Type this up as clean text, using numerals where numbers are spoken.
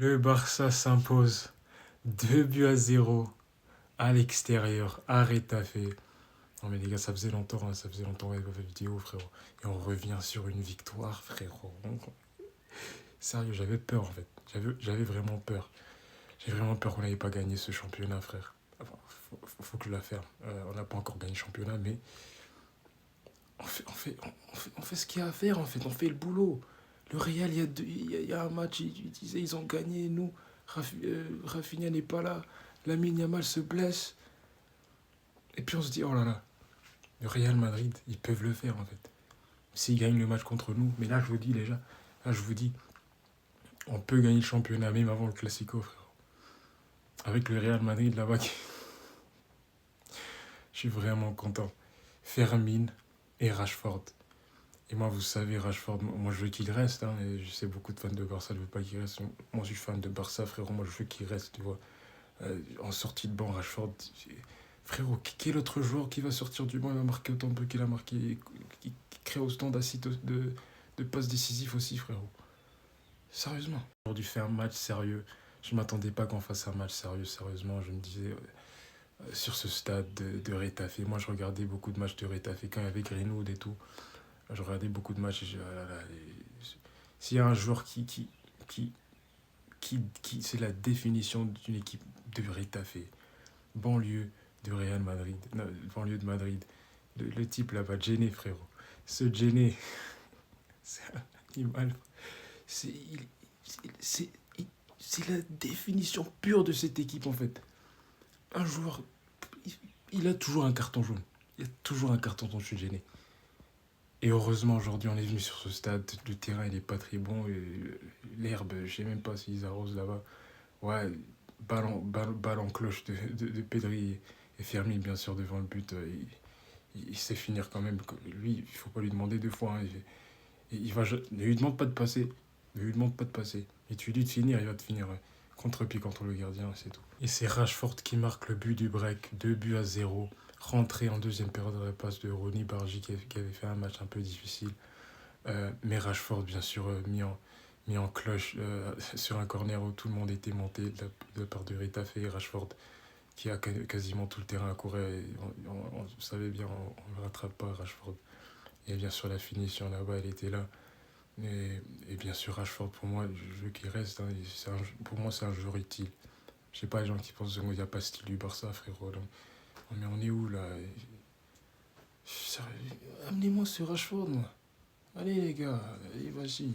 Le Barça s'impose 2 buts à 0 à l'extérieur, à Retafe. Non mais les gars, ça faisait longtemps, hein, ça faisait longtemps qu'on n'avait pas fait de vidéo, frérot. Et on revient sur une victoire, frérot. Sérieux, j'avais peur en fait. J'avais vraiment peur. J'ai vraiment peur qu'on n'avait pas gagné ce championnat, frère. Enfin, faut que je la ferme. On n'a pas encore gagné le championnat, mais on fait ce qu'il y a à faire, en fait. On fait le boulot. Le Real, il y a un match, ils disaient ils ont gagné, nous. Rafinha n'est pas là. Lamine Yamal se blesse. Et puis on se dit, oh là là, le Real Madrid, ils peuvent le faire, en fait. S'ils gagnent le match contre nous. Mais là, je vous dis déjà, on peut gagner le championnat même avant le Classico, frère. Avec le Real Madrid là-bas, je suis vraiment content. Fermin et Rashford. Et moi, vous savez, Rashford, moi je veux qu'il reste. Hein, et je sais beaucoup de fans de Barça ne veulent pas qu'il reste. Moi, je suis fan de Barça, frérot. Moi, je veux qu'il reste, tu vois. En sortie de banc, Rashford. Frérot, quel autre joueur qui va sortir du banc et va marquer autant de buts qu'il a marqué, qui crée autant d'assists de passes décisifs aussi, frérot. Sérieusement. Aujourd'hui, fait un match sérieux. Je m'attendais pas qu'on fasse un match sérieux, sérieusement. Je me disais, sur ce stade de Retafe, moi je regardais beaucoup de matchs de Retafe quand il y avait Greenwood et tout. Je regardais beaucoup de matchs et s'il y a un joueur qui, c'est la définition d'une équipe de Retafe, banlieue de Real Madrid, non, banlieue de Madrid, le type là-bas, Djené, frérot. Ce Djené, c'est un animal. C'est, il- c'est, c'est la définition pure de cette équipe en fait. Un joueur, il a toujours un carton jaune. Il y a toujours un carton jaune, je suis gêné. Et heureusement, aujourd'hui, on est venu sur ce stade. Le terrain, il est pas très bon. Et l'herbe, je sais même pas s'ils arrosent là-bas. Ouais, balle en cloche de Pedri et Fermin, bien sûr, devant le but. Il sait finir quand même. Lui, il faut pas lui demander deux fois. Hein. Ne lui demande pas de passer. Ne lui demande pas de passer. Et tu lui dis de finir, il va te finir. Contre-pied contre le gardien, c'est tout. Et c'est Rashford qui marque le but du break, 2 buts à 0. Rentré en deuxième période à la place de Ronny Bargi qui avait fait un match un peu difficile. Mais Rashford, bien sûr, mis en cloche sur un corner où tout le monde était monté de la part de Retafe et Rashford qui a quasiment tout le terrain à courir. Et on savait bien, on ne le rattrape pas, Rashford. Et bien sûr, la finition là-bas, elle était là. Et bien sûr, Rashford, pour moi, je veux qu'il reste. Hein, pour moi, c'est un joueur utile. Je sais pas les gens qui pensent qu'il n'y a pas ce style du Barça, frérot. Donc, mais on est où là? Amenez-moi ce Rashford, moi. Allez les gars, allez, vas-y.